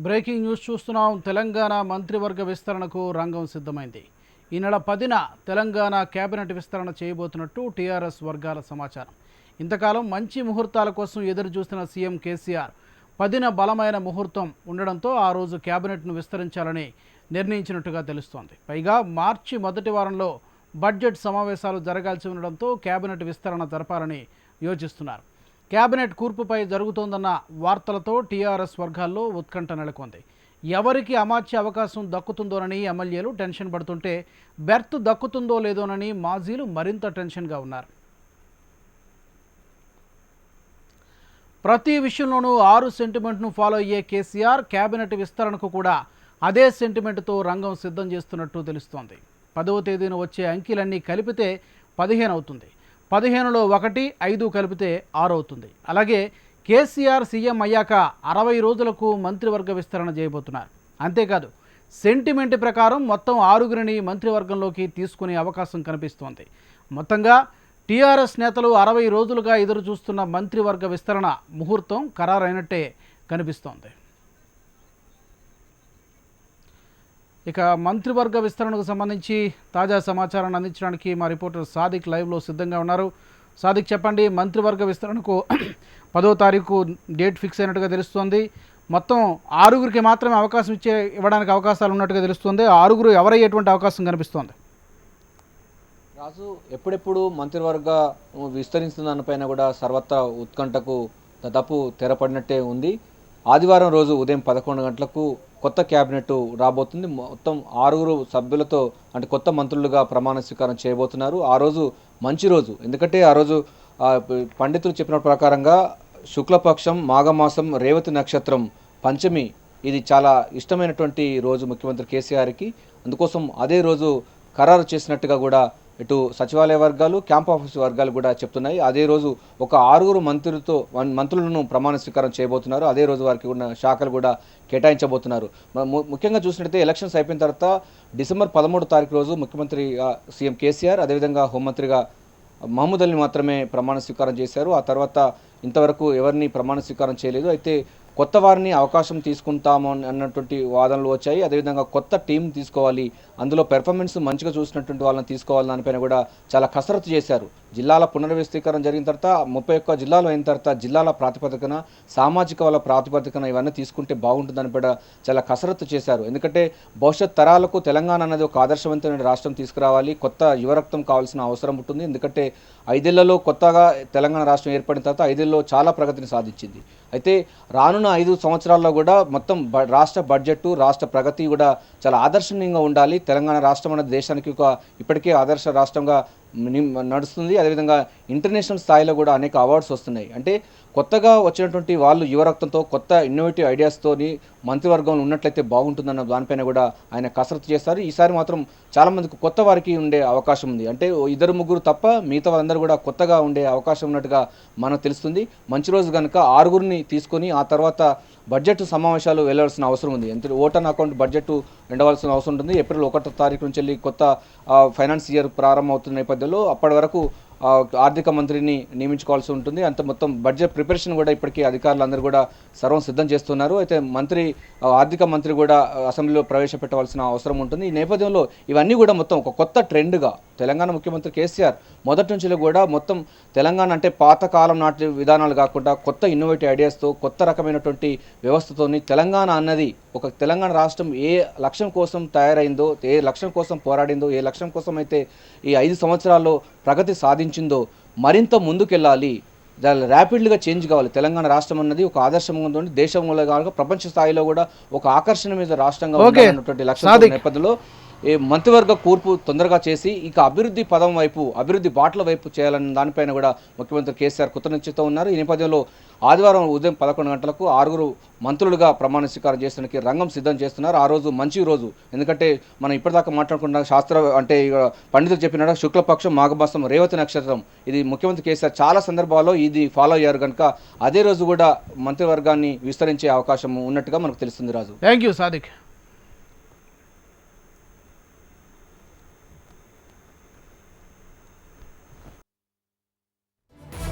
Breaking news చూస్తున్నాం. తెలంగాణ మంత్రివర్గ విస్తరణకు రంగం సిద్ధమైంది. ఈ నెల 10న తెలంగాణ కేబినెట్ విస్తరణ చేయబోతున్నట్టు టీఆర్ఎస్ వర్గాల సమాచారం. ఇంతకాలం మంచి ముహూర్తాల కోసం ఎదురు చూస్తున్న సీఎం కేసీఆర్ 10న బలమైన ముహూర్తం ఉండడంతో ఆ రోజు కేబినెట్ను విస్తరించాలని నిర్ణయించినట్టుగా తెలుస్తోంది. పైగా మార్చి మొదటి వారంలో బడ్జెట్ సమావేశాలు జరగాల్సి ఉండడంతో కేబినెట్ విస్తరణ జరపాలని యోచిస్తున్నారు. కేబినెట్ కూర్పుపై జరుగుతోందన్న వార్తలతో టీఆర్ఎస్ వర్గాల్లో ఉత్కంఠ నెలకొంది. ఎవరికి అమాత్య అవకాశం దక్కుతుందోనని ఎమ్మెల్యేలు టెన్షన్ పడుతుంటే బెర్త్ దక్కుతుందో లేదోనని మాజీలు మరింత టెన్షన్గా ఉన్నారు. ప్రతి విషయంలోనూ 6 సెంటిమెంట్ను ఫాలో అయ్యే కేసీఆర్ కేబినెట్ విస్తరణకు కూడా అదే సెంటిమెంట్తో రంగం సిద్ధం చేస్తున్నట్టు తెలుస్తోంది. 10వ తేదీన వచ్చే అంకెలన్నీ కలిపితే 15 అవుతుంది. 15లో 1, 5 కలిపితే 6 అవుతుంది. అలాగే కేసీఆర్ సీఎం అయ్యాక 60 రోజులకు మంత్రివర్గ విస్తరణ చేయబోతున్నారు. అంతేకాదు సెంటిమెంట్ ప్రకారం మొత్తం 6గురిని మంత్రివర్గంలోకి తీసుకునే అవకాశం కనిపిస్తోంది. మొత్తంగా టీఆర్ఎస్ నేతలు 60 రోజులుగా ఎదురు చూస్తున్న మంత్రివర్గ విస్తరణ ముహూర్తం ఖరారైనట్టే కనిపిస్తోంది. ఇక మంత్రివర్గ విస్తరణకు సంబంధించి తాజా సమాచారాన్ని అందించడానికి మా రిపోర్టర్ సాదిక్ లైవ్లో సిద్ధంగా ఉన్నారు. సాదిక్, చెప్పండి. మంత్రివర్గ విస్తరణకు 10వ తారీఖు డేట్ ఫిక్స్ అయినట్టుగా తెలుస్తోంది. మొత్తం 6గురికి మాత్రమే అవకాశం ఇవ్వడానికి అవకాశాలు ఉన్నట్టుగా తెలుస్తుంది. 6గురు ఎవరయ్యేటువంటి అవకాశం కనిపిస్తోంది? రాజు, ఎప్పుడెప్పుడు మంత్రివర్గ విస్తరిస్తుందన్నపైన కూడా సర్వత్రా ఉత్కంఠకు దాదాపు తెరపడినట్టే ఉంది. ఆదివారం రోజు ఉదయం 11 గంటలకు కొత్త క్యాబినెట్ రాబోతుంది. మొత్తం 6 సభ్యులతో అంటే కొత్త మంత్రులుగా ప్రమాణ స్వీకారం చేయబోతున్నారు. ఆ రోజు మంచి రోజు, ఎందుకంటే ఆ రోజు పండితులు చెప్పిన ప్రకారంగా శుక్లపక్షం, మాఘమాసం, రేవతి నక్షత్రం, పంచమి. ఇది చాలా ఇష్టమైనటువంటి రోజు ముఖ్యమంత్రి కేసీఆర్కి. అందుకోసం అదే రోజు ఖరారు చేసినట్టుగా కూడా ఇటు సచివాలయ వర్గాలు, క్యాంప్ ఆఫీస్ వర్గాలు కూడా చెప్తున్నాయి. అదే రోజు ఒక 6 మంత్రులను ప్రమాణ స్వీకారం చేయబోతున్నారు. అదే రోజు వారికి ఉన్న శాఖలు కూడా కేటాయించబోతున్నారు. ముఖ్యంగా చూసినట్లయితే ఎలక్షన్స్ అయిపోయిన తర్వాత డిసెంబర్ 13వ తారీఖు రోజు ముఖ్యమంత్రి సీఎం కేసీఆర్, అదేవిధంగా హోంమంత్రిగా మహమూద్ అలీని మాత్రమే ప్రమాణ స్వీకారం చేశారు. ఆ తర్వాత ఇంతవరకు ఎవరిని ప్రమాణ స్వీకారం చేయలేదు. అయితే కొత్త వారిని అవకాశం తీసుకుంటాము అన్నటువంటి వాదనలు వచ్చాయి. అదేవిధంగా కొత్త టీం తీసుకోవాలి, అందులో పెర్ఫార్మెన్స్ మంచిగా చూసినటువంటి వాళ్ళని తీసుకోవాలి, దానిపైన కూడా చాలా కసరత్తు చేశారు. జిల్లాల పునర్వ్యవస్థీకరణ జరిగిన తర్వాత 31 జిల్లాలు అయిన తర్వాత జిల్లాల ప్రాతిపదికన, సామాజిక వాళ్ళ ప్రాతిపదికన ఇవన్నీ తీసుకుంటే బాగుంటుందని కూడా చాలా కసరత్తు చేశారు. ఎందుకంటే భవిష్యత్ తరాలకు తెలంగాణ అనేది ఒక ఆదర్శవంతమైన రాష్ట్రం తీసుకురావాలి. కొత్త యువరక్తం కావాల్సిన అవసరం ఉంటుంది. ఎందుకంటే 5 ఏళ్లలో కొత్తగా తెలంగాణ రాష్ట్రం ఏర్పడిన తర్వాత 5 ఏళ్లలో చాలా ప్రగతిని సాధించింది. అయితే రానున్న 5 సంవత్సరాల్లో కూడా మొత్తం రాష్ట్ర బడ్జెట్, రాష్ట్ర ప్రగతి కూడా చాలా ఆదర్శనీయంగా ఉండాలి. తెలంగాణ రాష్ట్రం అనేది దేశానికి ఇప్పటికే ఆదర్శ రాష్ట్రంగా నడుస్తుంది. అదేవిధంగా ఇంటర్నేషనల్ స్థాయిలో కూడా అనేక అవార్డ్స్ వస్తున్నాయి. అంటే కొత్తగా వచ్చినటువంటి వాళ్ళు యువరక్తంతో కొత్త ఇన్నోవేటివ్ ఐడియాస్తోని మంత్రివర్గంలో ఉన్నట్లయితే బాగుంటుందన్న దానిపైన కూడా ఆయన కసరత్తు చేస్తారు. ఈసారి మాత్రం చాలామందికి కొత్త వారికి ఉండే అవకాశం ఉంది. అంటే 2-3 తప్ప మిగతా వాళ్ళందరూ కూడా కొత్తగా ఉండే అవకాశం ఉన్నట్టుగా మనకు తెలుస్తుంది. మంచి రోజు కనుక 6గురిని తీసుకొని ఆ తర్వాత బడ్జెట్ సమావేశాలు వెళ్ళాల్సిన అవసరం ఉంది. ఎంత ఓటన్ అకౌంట్ బడ్జెట్ ఉండవలసిన అవసరం ఉంటుంది. ఏప్రిల్ 1వ తారీఖు నుంచి వెళ్ళి కొత్త ఫైనాన్స్ ఇయర్ ప్రారంభం అవుతున్న నేపథ్యంలో అప్పటి వరకు ఆర్థిక మంత్రిని నియమించుకోవాల్సి ఉంటుంది. అంత మొత్తం బడ్జెట్ ప్రిపరేషన్ కూడా ఇప్పటికీ అధికారులు అందరూ కూడా సర్వం సిద్ధం చేస్తున్నారు. అయితే ఆర్థిక మంత్రి కూడా అసెంబ్లీలో ప్రవేశపెట్టవలసిన అవసరం ఉంటుంది. ఈ నేపథ్యంలో ఇవన్నీ కూడా మొత్తం ఒక కొత్త ట్రెండ్గా తెలంగాణ ముఖ్యమంత్రి కేసీఆర్ మొదటి నుంచి కూడా మొత్తం తెలంగాణ అంటే పాతకాలం నాటి విధానాలు కాకుండా కొత్త ఇన్నోవేటివ్ ఐడియాస్తో, కొత్త రకమైనటువంటి వ్యవస్థతోని తెలంగాణ అన్నది ఒక తెలంగాణ రాష్ట్రం ఏ లక్ష్యం కోసం తయారైందో, ఏ లక్ష్యం కోసం పోరాడిందో, ఏ లక్ష్యం కోసం అయితే ఈ 5 సంవత్సరాల్లో ప్రగతి సాధించిందో మరింత ముందుకెళ్ళాలి, ర్యాపిడ్గా చేంజ్ కావాలి. తెలంగాణ రాష్ట్రం అన్నది ఒక ఆదర్శంగా ఉంటుంది. దేశంలో కాక ప్రపంచ స్థాయిలో కూడా ఒక ఆకర్షణ మీద రాష్ట్రంగా ఉన్నటువంటి లక్ష్యం నేపథ్యంలో మంత్రివర్గ కూర్పు తొందరగా చేసి ఇక అభివృద్ధి పదం వైపు, అభివృద్ధి బాటల వైపు చేయాలన్న దానిపైన కూడా ముఖ్యమంత్రి కేసీఆర్ కృతనిశ్చయితో ఉన్నారు. ఈ నేపథ్యంలో ఆదివారం ఉదయం 11 గంటలకు 6 మంత్రులుగా ప్రమాణ స్వీకారం చేసడానికి రంగం సిద్ధం చేస్తున్నారు. ఆ రోజు మంచి రోజు, ఎందుకంటే మనం ఇప్పటిదాకా మాట్లాడుకున్న పండితులు చెప్పిన శుక్లపక్షం, మాఘమాసం, రేవతి నక్షత్రం. ఇది ముఖ్యమంత్రి కేసీఆర్ చాలా సందర్భాల్లో ఇది ఫాలో అయ్యారు కనుక అదే రోజు కూడా మంత్రివర్గాన్ని విస్తరించే అవకాశం ఉన్నట్టుగా మనకు తెలుస్తుంది. రాజు, థ్యాంక్ యూ సాదిక్.